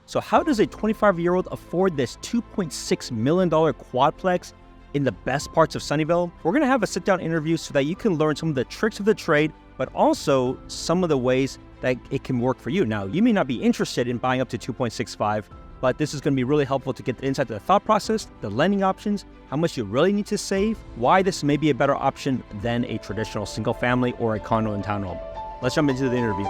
So how does a 25-year-old afford this $2.6 million quadplex in the best parts of Sunnyvale? We're going to have a sit-down interview so that you can learn some of the tricks of the trade, but also some of the ways that it can work for you. Now, you may not be interested in buying up to 2.65, but this is going to be really helpful to get the insight to the thought process, the lending options, how much you really need to save, why this may be a better option than a traditional single family or a condo and townhome. Let's jump into the interview.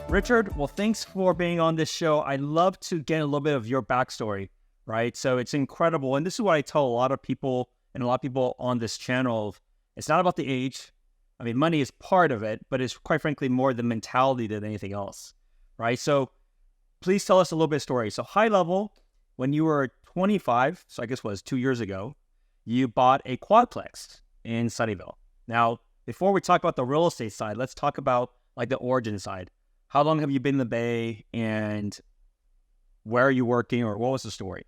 Richard, well, thanks for being on this show. I'd love to get a little bit of your backstory, right? So it's incredible. And this is what I tell a lot of people and a lot of people on this channel. It's not about the age. I mean, money is part of it, but it's quite frankly more the mentality than anything else, right? So please tell us a little bit of story. So high level, when you were 25, so I guess it was 2 years ago, you bought a quadplex in Sunnyvale. Now, before we talk about the real estate side, let's talk about like the origin side. How long have you been in the Bay, and where are you working, or what was the story?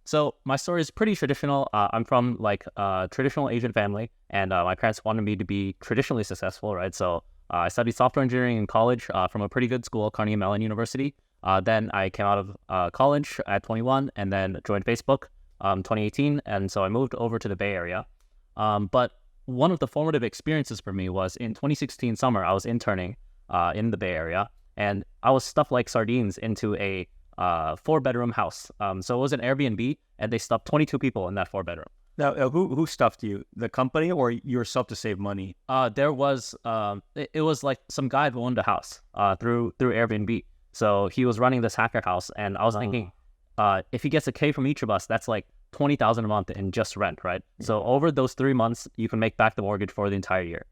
So my story is pretty traditional. I'm from like a traditional Asian family, and my parents wanted me to be traditionally successful, right? So I studied software engineering in college from a pretty good school, Carnegie Mellon University. Then I came out of college at 21 and then joined Facebook 2018. And so I moved over to the Bay Area. But one of the formative experiences for me was in 2016 summer, I was interning in the Bay Area, and I was stuffed like sardines into a 4-bedroom house. So it was an Airbnb, and they stuffed 22 people in that 4-bedroom. Now, who stuffed you? The company or yourself to save money? There was it was like some guy who owned a house through Airbnb. So he was running this hacker house, and I was thinking, if he gets a K from each of us, that's like $20,000 a month in just rent, right? Mm-hmm. So over those 3 months, you can make back the mortgage for the entire year.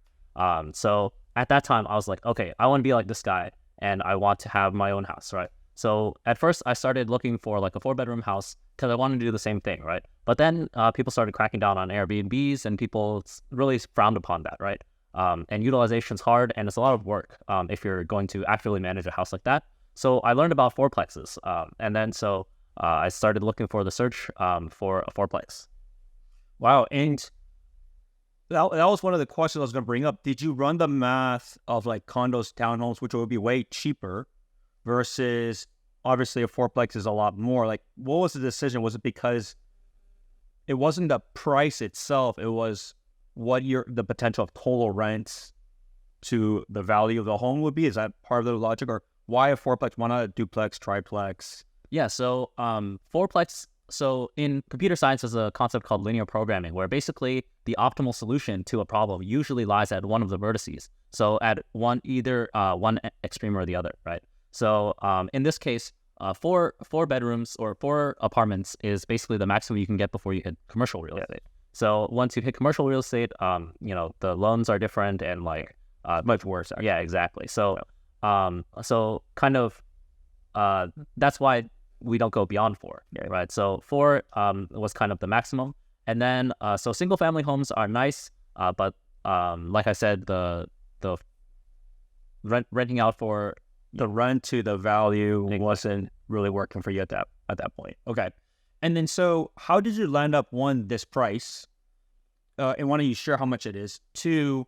So at that time, I was like, okay, I want to be like this guy, and I want to have my own house, right? So at first, I started looking for like a 4-bedroom house because I wanted to do the same thing, right? But then people started cracking down on Airbnbs, and people really frowned upon that, right? And utilization's hard, and it's a lot of work if you're going to actively manage a house like that. So I learned about fourplexes, and then so I started looking for the search for a fourplex. Wow, and that was one of the questions I was going to bring up. Did you run the math of like condos, townhomes, which would be way cheaper versus obviously a fourplex is a lot more? Like, what was the decision? Was it because it wasn't the price itself, it was what the potential of total rents to the value of the home would be? Is that part of the logic? Or why a fourplex? Why not a duplex, triplex? Yeah, so fourplex. So in computer science, there's a concept called linear programming, where basically the optimal solution to a problem usually lies at one of the vertices. So at one extreme or the other, right? So in this case, four bedrooms or 4 apartments is basically the maximum you can get before you hit commercial real estate. So once you hit commercial real estate, the loans are different and like much worse. Actually. Yeah, exactly. So so kind of that's why we don't go beyond 4, right? So 4 was kind of the maximum. And then, so single family homes are nice, but like I said, the renting out for the rent to the value wasn't really working for you at that point. Okay. And then, so how did you land up, 1, this price, and why don't you share how much it is? 2,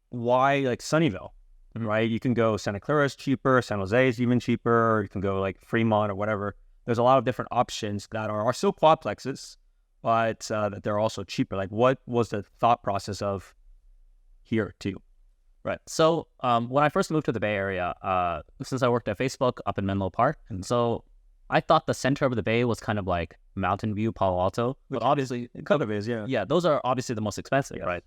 why like Sunnyvale, right? You can go Santa Clara is cheaper, San Jose is even cheaper, or you can go like Fremont or whatever. There's a lot of different options that are still quadplexes, but that they're also cheaper. Like, what was the thought process of here too? Right. So when I first moved to the Bay Area, since I worked at Facebook up in Menlo Park, and so I thought the center of the Bay was kind of like Mountain View, Palo Alto. But obviously, it kind of is, yeah. Yeah, those are obviously the most expensive, right?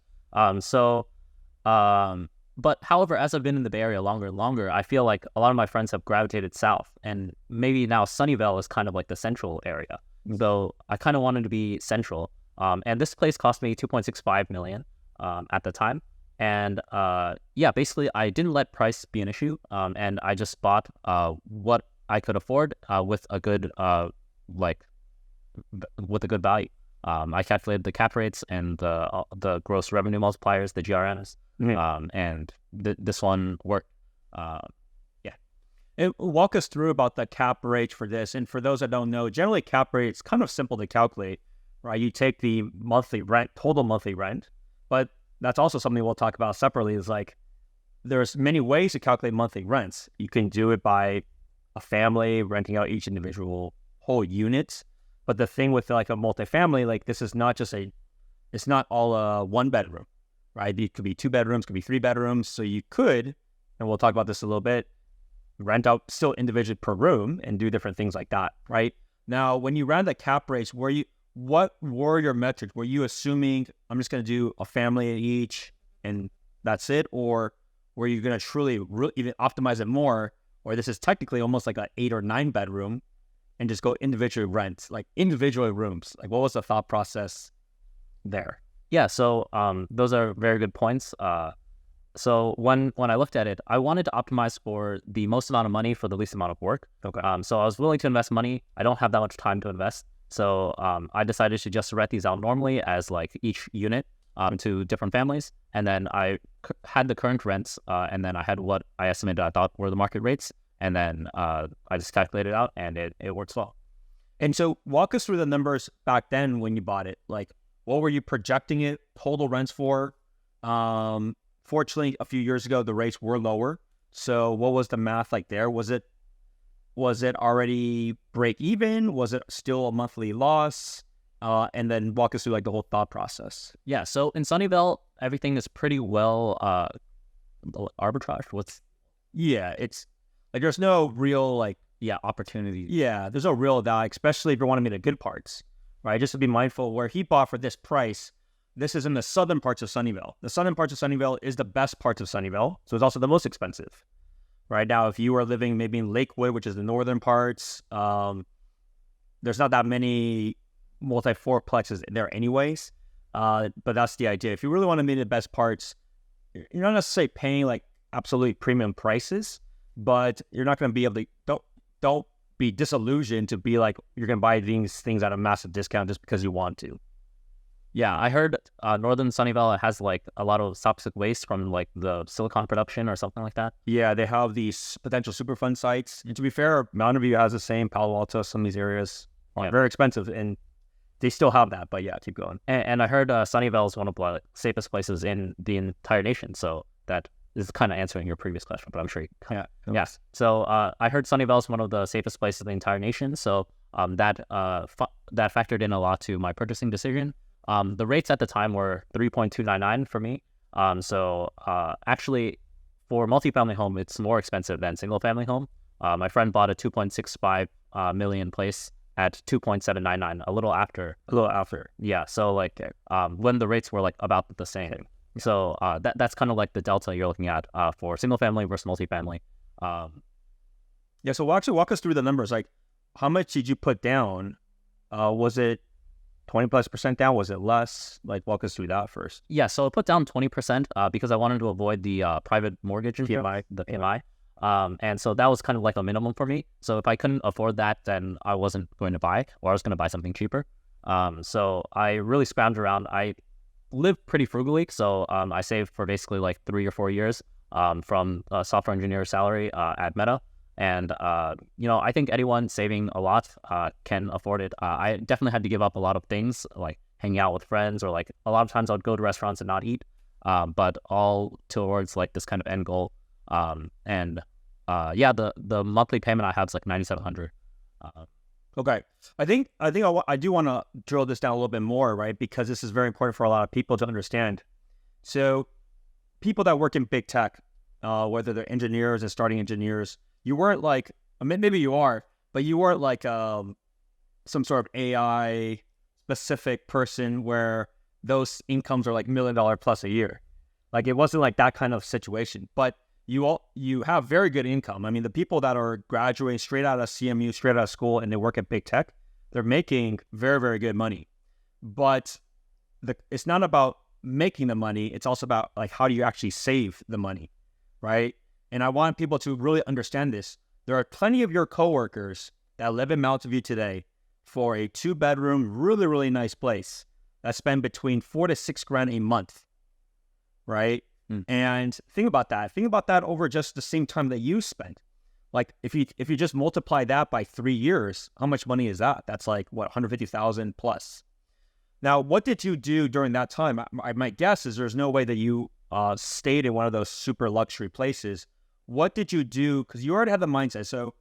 But however, as I've been in the Bay Area longer and longer, I feel like a lot of my friends have gravitated south, and maybe now Sunnyvale is kind of like the central area. So I kind of wanted to be central. And this place cost me $2.65 million at the time. And basically I didn't let price be an issue. And I just bought what I could afford with a good with a good value. I calculated the cap rates and the gross revenue multipliers, the GRNs, and this one worked. Yeah. And walk us through about the cap rate for this. And for those that don't know, generally cap rate is kind of simple to calculate, right? You take the monthly rent, total monthly rent, but that's also something we'll talk about separately. Is like there's many ways to calculate monthly rents. You can do it by a family renting out each individual whole unit. But the thing with like a multifamily, like this is not just it's not all a 1 bedroom, right? It could be 2 bedrooms, could be 3 bedrooms. So you could, and we'll talk about this a little bit, rent out still individually per room and do different things like that, right? Now, when you ran the cap rates, what were your metrics? Were you assuming I'm just going to do a family each and that's it? Or were you going to truly even optimize it more? Or this is technically almost like an 8 or 9 bedroom and just go individually rent, like individual rooms? Like what was the thought process there? Yeah, so those are very good points. So when I looked at it, I wanted to optimize for the most amount of money for the least amount of work. Okay. So I was willing to invest money. I don't have that much time to invest. So I decided to just rent these out normally as like each unit to different families. And then I had the current rents and then I had what I estimated I thought were the market rates. And then I just calculated it out and it works well. And so walk us through the numbers back then when you bought it. Like what were you projecting it total rents for? Fortunately, a few years ago, the rates were lower. So what was the math like there? Was it already break even? Was it still a monthly loss? And then walk us through like the whole thought process. Yeah. So in Sunnyvale, everything is pretty well arbitrage. It's like there's no real opportunity. Yeah, there's no real value, especially if you're wanting to get the good parts, right? Just to be mindful where he bought for this price. This is in the southern parts of Sunnyvale. The southern parts of Sunnyvale is the best parts of Sunnyvale, so it's also the most expensive. Right now, if you are living maybe in Lakewood, which is the northern parts, there's not that many multi-fourplexes there anyways. But that's the idea. If you really want to meet the best parts, you're not necessarily paying like absolutely premium prices, but you're not going to be able to, don't be disillusioned to be like, you're going to buy these things at a massive discount just because you want to. Yeah, I heard northern Sunnyvale has like a lot of toxic waste from like the silicon production or something like that. Yeah, they have these potential Superfund sites. And to be fair, Mountain View has the same, Palo Alto, some of these areas are very expensive and they still have that. But yeah, keep going. And I heard Sunnyvale is one of the safest places in the entire nation. So that is kind of answering your previous question, but I'm sure you can. Yeah. Yes. So I heard Sunnyvale is one of the safest places in the entire nation. So that factored in a lot to my purchasing decision. The rates at the time were 3.299 for me. So actually, for multifamily home, it's more expensive than single family home. My friend bought a 2.65 million place at 2.799, a little after. Yeah. So like when the rates were like about the same. Okay. Yeah. So that's kind of like the delta you're looking at for single family versus multifamily. Yeah. So walk us through the numbers. Like, how much did you put down? Was it 20+% down? Was it less? Like, walk us through that first. Yeah, so I put down 20% because I wanted to avoid the private mortgage PMI, the PMI. And so that was kind of like a minimum for me. So if I couldn't afford that, then I wasn't going to buy, or I was going to buy something cheaper. So I really scrounged around. I lived pretty frugally, so I saved for basically like 3 or 4 years from a software engineer salary at Meta. And, I think anyone saving a lot can afford it. I definitely had to give up a lot of things, like hanging out with friends, or like a lot of times I would go to restaurants and not eat, but all towards like this kind of end goal. The monthly payment I have is like $9,700. Okay. I think I do want to drill this down a little bit more, right? Because this is very important for a lot of people to understand. So people that work in big tech, whether they're engineers and starting engineers, you weren't like, I mean, maybe you are, but you weren't like some sort of AI specific person where those incomes are like $1 million plus a year. Like it wasn't like that kind of situation, but you have very good income. I mean, the people that are graduating straight out of CMU, straight out of school, and they work at big tech, they're making very, very good money. But it's not about making the money. It's also about like, how do you actually save the money, right? And I want people to really understand this. There are plenty of your coworkers that live in Mountain View today, for a 2-bedroom, really, really nice place that spend between $4,000 to $6,000 a month, right? And think about that. Think about that over just the same time that you spent. Like if you just multiply that by 3 years, how much money is that? That's like what, 150,000 plus. Now, what did you do during that time? My guess is there's no way that you stayed in one of those super luxury places. What did you do? Because you already had the mindset. So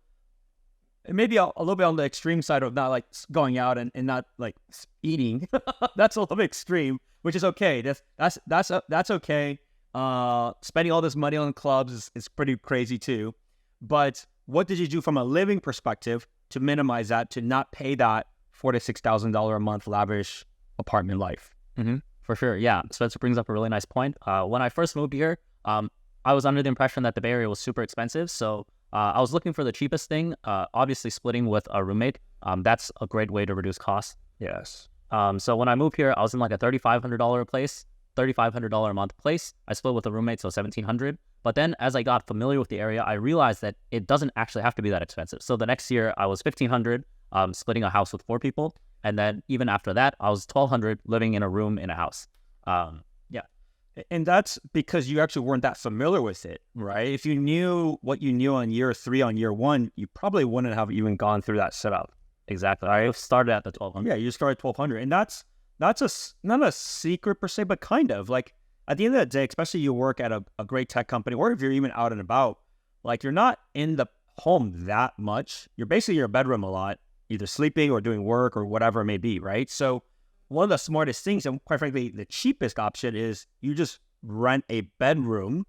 maybe a little bit on the extreme side of not like going out and not like eating. That's a little bit extreme, which is okay. That's okay. Spending all this money on clubs is pretty crazy too. But what did you do from a living perspective to minimize that, to not pay that $4,000 to $6,000 a month lavish apartment life? For sure. Yeah. Spencer brings up a really nice point. When I first moved here, I was under the impression that the Bay Area was super expensive. So I was looking for the cheapest thing, obviously splitting with a roommate. That's a great way to reduce costs. Yes. So when I moved here, I was in like a $3,500 place, $3,500 a month place. I split with a roommate, so $1,700. But then as I got familiar with the area, I realized that it doesn't actually have to be that expensive. So the next year I was $1,500, splitting a house with 4 people. And then even after that, I was $1,200 living in a room in a house. Yeah. And that's because you actually weren't that familiar with it, right? If you knew what you knew on year 3, on year 1, you probably wouldn't have even gone through that setup. Exactly. I started at the 1,200. Yeah, you started at 1,200. And that's not a secret per se, but kind of. Like, at the end of the day, especially you work at a great tech company, or if you're even out and about, like, you're not in the home that much. You're basically in your bedroom a lot, either sleeping or doing work or whatever it may be, right? So one of the smartest things, and quite frankly, the cheapest option, is you just rent a bedroom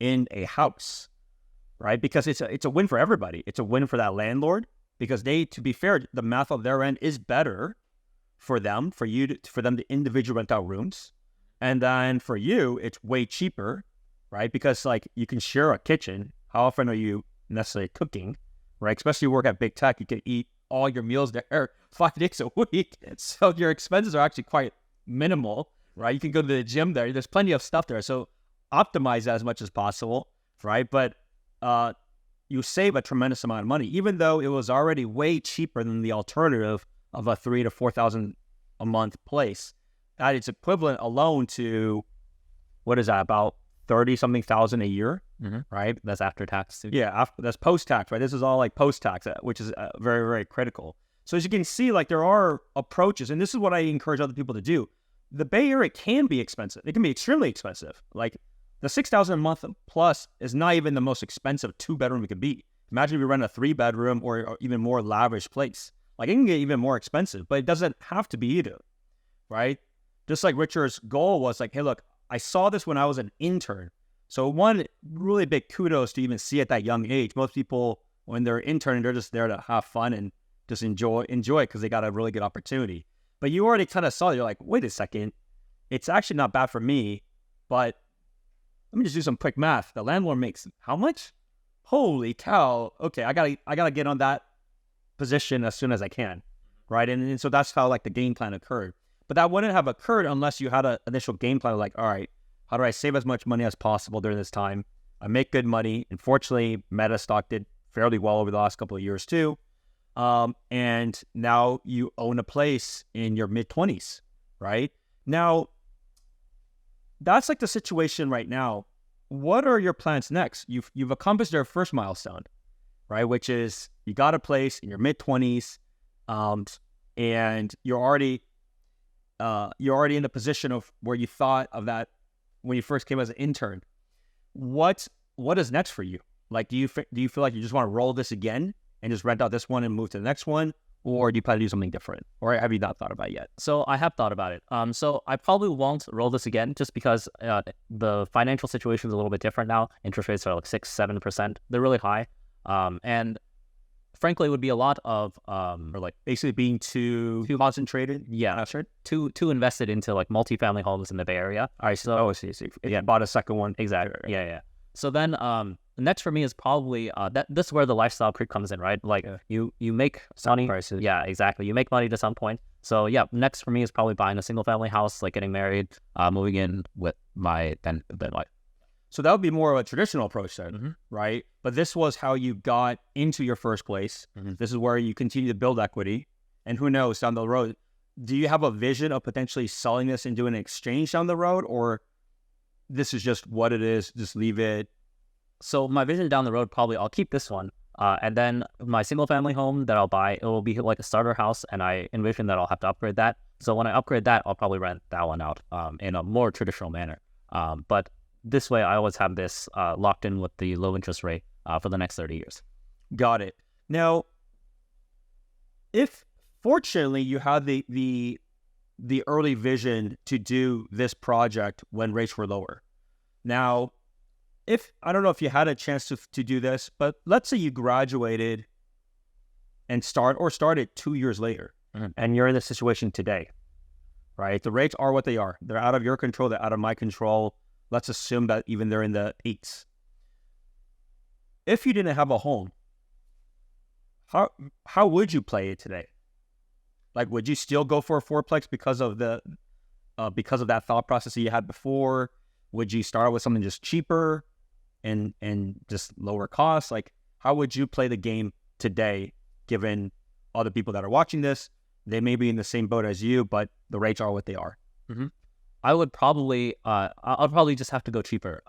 in a house, right? Because it's a win for everybody. It's a win for that landlord, because they, to be fair, the math of their end is better for them, for them to individually rent out rooms. And then for you, it's way cheaper, right? Because like you can share a kitchen. How often are you necessarily cooking, right? Especially you work at big tech, you can eat all your meals there 5 days a week. So your expenses are actually quite minimal, right? You can go to the gym there. There's plenty of stuff there. So optimize that as much as possible, right? But you save a tremendous amount of money, even though it was already way cheaper than the alternative of a $3,000 to $4,000 a month place. That is equivalent alone to, what is that, about 30-something thousand a year, right? That's after tax too. Yeah, that's post-tax, right? This is all like post-tax, which is very, very critical. So as you can see, like there are approaches, and this is what I encourage other people to do. The Bay Area can be expensive. It can be extremely expensive. Like the $6,000 a month plus is not even the most expensive 2-bedroom it could be. Imagine if you rent a 3-bedroom or even more lavish place. Like it can get even more expensive, but it doesn't have to be either, right? Just like Richard's goal was like, hey, look, I saw this when I was an intern. So one really big kudos to even see at that young age. Most people, when they're interning, they're just there to have fun and just enjoy it because they got a really good opportunity. But you already kind of saw, you're like, wait a second, it's actually not bad for me, but let me just do some quick math. The landlord makes how much? Holy cow. Okay, I gotta get on that position as soon as I can, right? And so that's how like the game plan occurred. But that wouldn't have occurred unless you had an initial game plan of like, all right, how do I save as much money as possible during this time? I make good money. Unfortunately, Meta stock did fairly well over the last couple of years too. And now you own a place in your mid-20s, right? Now, that's like the situation right now. What are your plans next? You've accomplished your first milestone, right? Which is you got a place in your mid-20s, and you're already in a position of where you thought of that when you first came as an intern. What is next for you? Like, do you feel like you just want to roll this again and just rent out this one and move to the next one? Or do you plan to do something different? Or have you not thought about it yet? So I have thought about it. So I probably won't roll this again just because the financial situation is a little bit different now. Interest rates are like 6-7%. They're really high. And frankly, it would be a lot of or like basically being too concentrated. Yeah, sure. Too invested into like multifamily homes in the Bay Area. All right, so if you bought a second one. Exactly. Yeah. So then next for me is probably this is where the lifestyle creep comes in, right? Like you make money. Prices. Yeah, exactly. You make money to some point. So yeah, next for me is probably buying a single family house, like getting married, moving in with my then wife. So that would be more of a traditional approach then, right? But this was how you got into your first place. This is where you continue to build equity. and who knows down the road, do you have a vision of potentially selling this and doing an exchange down the road, or this is just what it is, just leave it? So my vision down the road, probably I'll keep this one. And then my single family home that I'll buy, it will be like a starter house, and I envision that I'll have to upgrade that. So when I upgrade that, I'll probably rent that one out in a more traditional manner. But this way, I always have this locked in with the low interest rate for the next 30 years. Got it. Now, if fortunately you had the early vision to do this project when rates were lower. Now, if I don't know if you had a chance to do this, but let's say you graduated and started 2 years later, and you're in this situation today, right? The rates are what they are. They're out of your control. They're out of my control. Let's assume that even they're in the 8s. If you didn't have a home, how would you play it today? Like, would you still go for a fourplex because of that thought process that you had before? Would you start with something just cheaper and just lower costs? Like, how would you play the game today, given other people that are watching this? They may be in the same boat as you, but the rates are what they are. Mm-hmm. I would probably, I'll probably just have to go cheaper.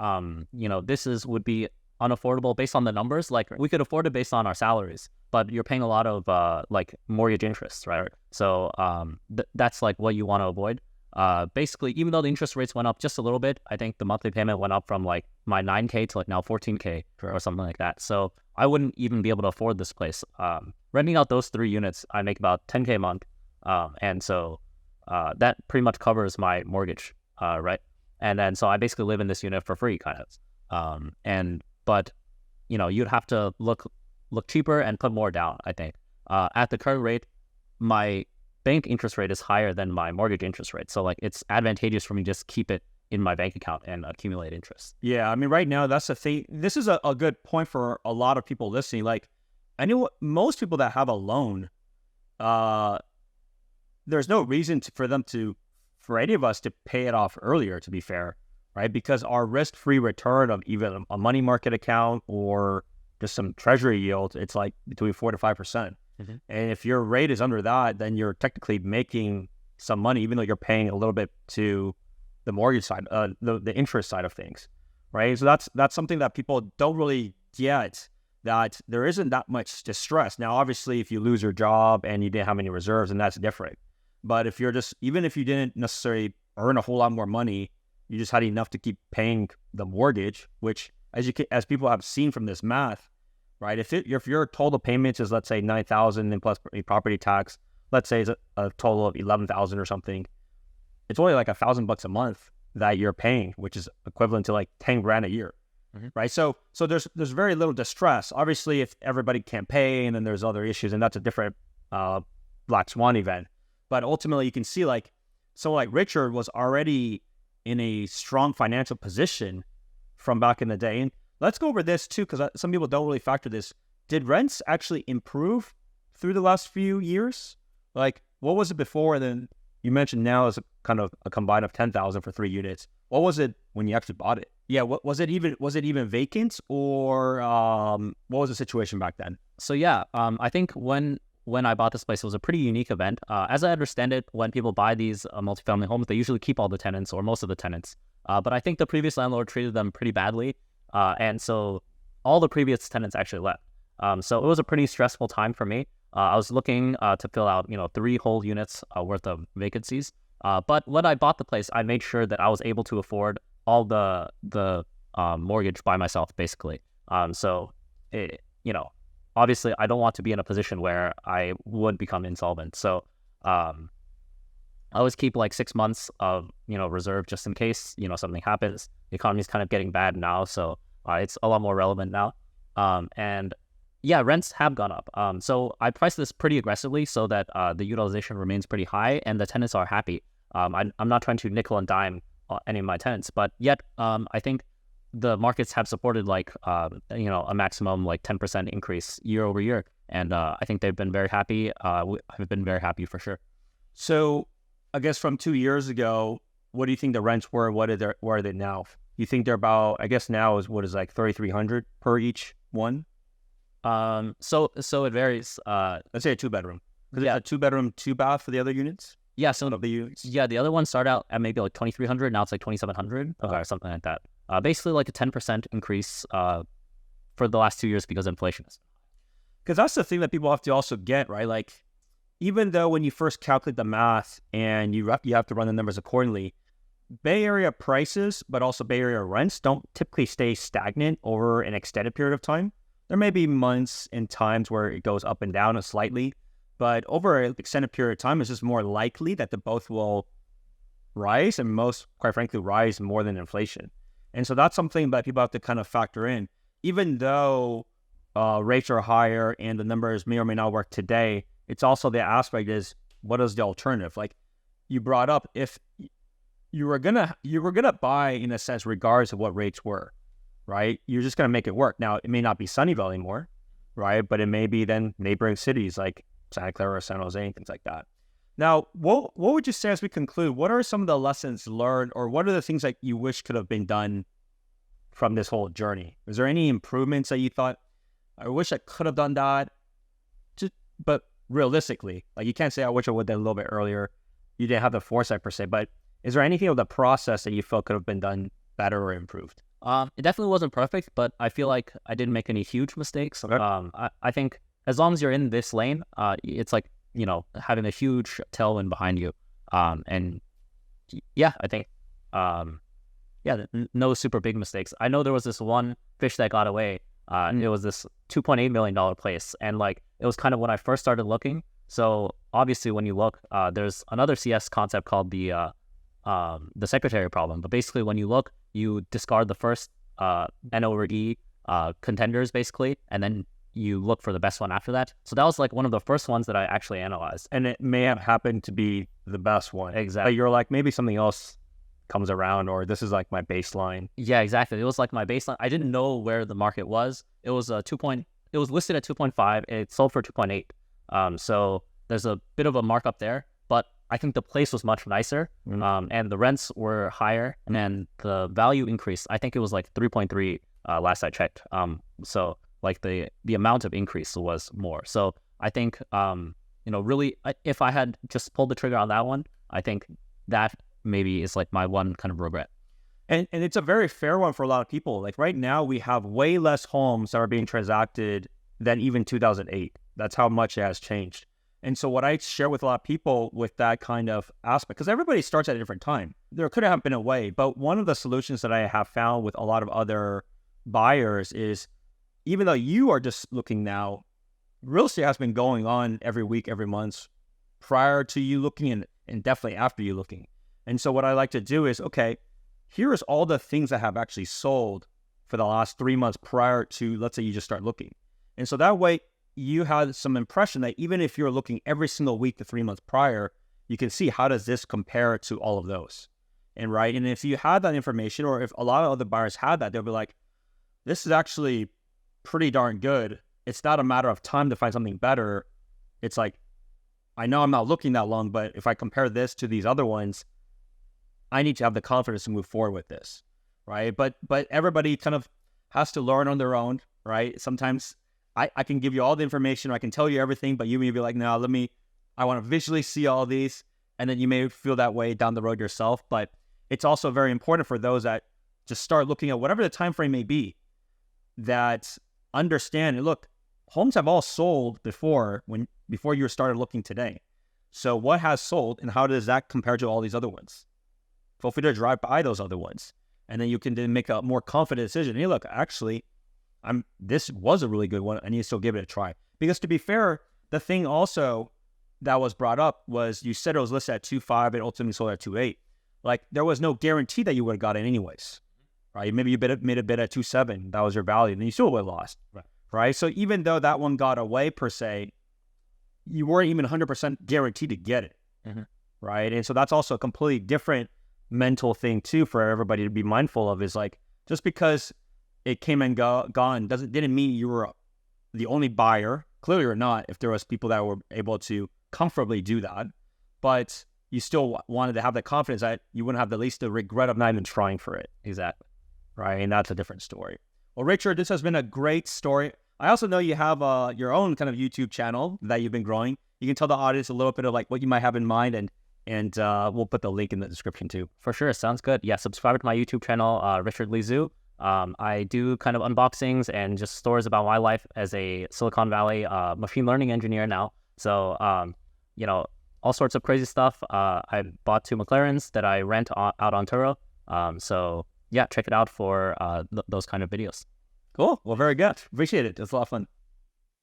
This would be unaffordable based on the numbers. Like, we could afford it based on our salaries, but you're paying a lot of like mortgage interest, right? So that's like what you want to avoid. Basically, even though the interest rates went up just a little bit, I think the monthly payment went up from like my 9K to like now 14K or something like that. So I wouldn't even be able to afford this place. Renting out those 3 units, I make about 10K a month. And so that pretty much covers my mortgage, right? And then so I basically live in this unit for free, kind of. But you'd have to look cheaper and put more down, I think. At the current rate, my bank interest rate is higher than my mortgage interest rate. So like, it's advantageous for me to just keep it in my bank account and accumulate interest. Yeah, I mean, right now, that's the thing. This is a good point for a lot of people listening. Like, most people that have a loan, there's no reason for any of us to pay it off earlier, to be fair, right? Because our risk-free return of even a money market account or just some treasury yield, it's like between 4 to 5%. Mm-hmm. And if your rate is under that, then you're technically making some money, even though you're paying a little bit to the mortgage side, the interest side of things, right? So that's something that people don't really get, that there isn't that much distress. Now, obviously, if you lose your job and you didn't have any reserves, then that's different. But if even if you didn't necessarily earn a whole lot more money, you just had enough to keep paying the mortgage, which as people have seen from this math, right? If your total payments is, let's say, $9,000 and plus property tax, let's say it's a total of $11,000 or something, it's only like $1,000 a month that you're paying, which is equivalent to like 10 grand a year, mm-hmm. right? So there's very little distress. Obviously, if everybody can't pay, and then there's other issues, and that's a different black swan event. But ultimately, you can see like someone like Richard was already in a strong financial position from back in the day. And let's go over this too, because some people don't really factor this. Did rents actually improve through the last few years? Like, what was it before? And then you mentioned now is a kind of a combine of 10,000 for 3 units. What was it when you actually bought it? Yeah, was it even vacant, or what was the situation back then? So yeah, I think when I bought this place, it was a pretty unique event. As I understand it, when people buy these multifamily homes, they usually keep all the tenants or most of the tenants. But I think the previous landlord treated them pretty badly. And so all the previous tenants actually left. So it was a pretty stressful time for me. I was looking to fill out, 3 whole units worth of vacancies. But when I bought the place, I made sure that I was able to afford all the mortgage by myself, basically. Obviously, I don't want to be in a position where I would become insolvent. So I always keep like 6 months of, reserve just in case, something happens. The economy is kind of getting bad now, so it's a lot more relevant now. And yeah, rents have gone up. So I priced this pretty aggressively so that the utilization remains pretty high and the tenants are happy. I'm not trying to nickel and dime any of my tenants, but yet I think the markets have supported like, a maximum like 10% increase year over year. And I think they've been very happy. I've been very happy for sure. So I guess from 2 years ago, what do you think the rents were? Where are they now? You think they're about, I guess now is like 3,300 per each one? So it varies. Let's say a 2-bedroom. Because it's a 2-bedroom, 2-bath for the other units? Yeah, so Of the units? yeah, the other ones start out at maybe like 2,300. Now it's like 2,700 or something like that. Basically like a 10% increase for the last 2 years because of inflation. Because that's the thing that people have to also get, right? Like, even though when you first calculate the math and you have to run the numbers accordingly, Bay Area prices, but also Bay Area rents don't typically stay stagnant over an extended period of time. There may be months and times where it goes up and down slightly, but over an extended period of time, it's just more likely that the both will rise, and most, quite frankly, rise more than inflation. And so that's something that people have to kind of factor in. Even though rates are higher and the numbers may or may not work today, it's also the aspect is, what is the alternative? Like you brought up, if you were gonna buy, in a sense, regardless of what rates were, right? You're just gonna make it work. Now, it may not be Sunnyvale anymore, right? But it may be then neighboring cities like Santa Clara, San Jose, and things like that. Now, what would you say as we conclude? What are some of the lessons learned, or what are the things that you wish could have been done from this whole journey? Is there any improvements that you thought, I wish I could have done that? But realistically, like, you can't say, I wish I would have done a little bit earlier. You didn't have the foresight per se, but is there anything of the process that you felt could have been done better or improved? It definitely wasn't perfect, but I feel like I didn't make any huge mistakes. Okay. I think as long as you're in this lane, it's like, having a huge tailwind behind you. And yeah, I think, no super big mistakes. I know there was this one fish that got away. It was this $2.8 million place. And like, it was kind of when I first started looking. So obviously when you look, there's another CS concept called the secretary problem. But basically when you look, you discard the first N over E contenders basically, and then you look for the best one after that. So that was like one of the first ones that I actually analyzed. And it may have happened to be the best one. Exactly. But you're like, maybe something else comes around, or this is like my baseline. Yeah, exactly. It was like my baseline. I didn't know where the market was. It was it was listed at 2.5. It sold for 2.8. So there's a bit of a markup there, but I think the place was much nicer, and the rents were higher, and the value increased. I think it was like 3.3 last I checked. So like the amount of increase was more. So I think, really, if I had just pulled the trigger on that one, I think that maybe is like my one kind of regret. And it's a very fair one for a lot of people. Like right now, we have way less homes that are being transacted than even 2008. That's how much it has changed. And so what I share with a lot of people with that kind of aspect, because everybody starts at a different time. There could have been a way, but one of the solutions that I have found with a lot of other buyers is, even though you are just looking now, real estate has been going on every week, every month prior to you looking, and definitely after you looking. And so what I like to do is, okay, here is all the things that have actually sold for the last 3 months prior to, let's say you just start looking. And so that way you had some impression that even if you're looking every single week the 3 months prior, you can see, how does this compare to all of those? And right. And if you had that information, or if a lot of other buyers had that, they'll be like, this is actually pretty darn good. It's not a matter of time to find something better. It's like, I know I'm not looking that long, but if I compare this to these other ones, I need to have the confidence to move forward with this, right? But everybody kind of has to learn on their own, right? Sometimes I can give you all the information, or I can tell you everything, but you may be like, no, I want to visually see all these, and then you may feel that way down the road yourself. But it's also very important for those that just start looking at whatever the time frame may be, that understand, and look, homes have all sold before you started looking today. So what has sold, and how does that compare to all these other ones? Feel free to drive by those other ones, and then you can then make a more confident decision. Hey, look, actually, this was a really good one. I need to still give it a try. Because to be fair, the thing also that was brought up was, you said it was listed at 2.5 and ultimately sold at 2.8. Like, there was no guarantee that you would have got it anyways, right? Maybe you made a bid at 2.7. That was your value, and you still would have lost, right? So even though that one got away per se, you weren't even 100% guaranteed to get it, right? And so that's also a completely different mental thing too for everybody to be mindful of, is like, just because it came and gone didn't mean you were the only buyer. Clearly you're not, if there was people that were able to comfortably do that, but you still wanted to have the confidence that you wouldn't have the least the regret of not even trying for it. Exactly. Right. And that's a different story. Well, Richard, this has been a great story. I also know you have your own kind of YouTube channel that you've been growing. you can tell the audience a little bit of like what you might have in mind, and we'll put the link in the description too. For sure. Sounds good. Yeah. Subscribe to my YouTube channel, Richard Lee Zhu. I do kind of unboxings and just stories about my life as a Silicon Valley machine learning engineer now. So, all sorts of crazy stuff. I bought 2 McLarens that I rent out on Turo. So yeah, check it out for those kind of videos. Cool. Well, very good. Appreciate it. It's a lot of fun.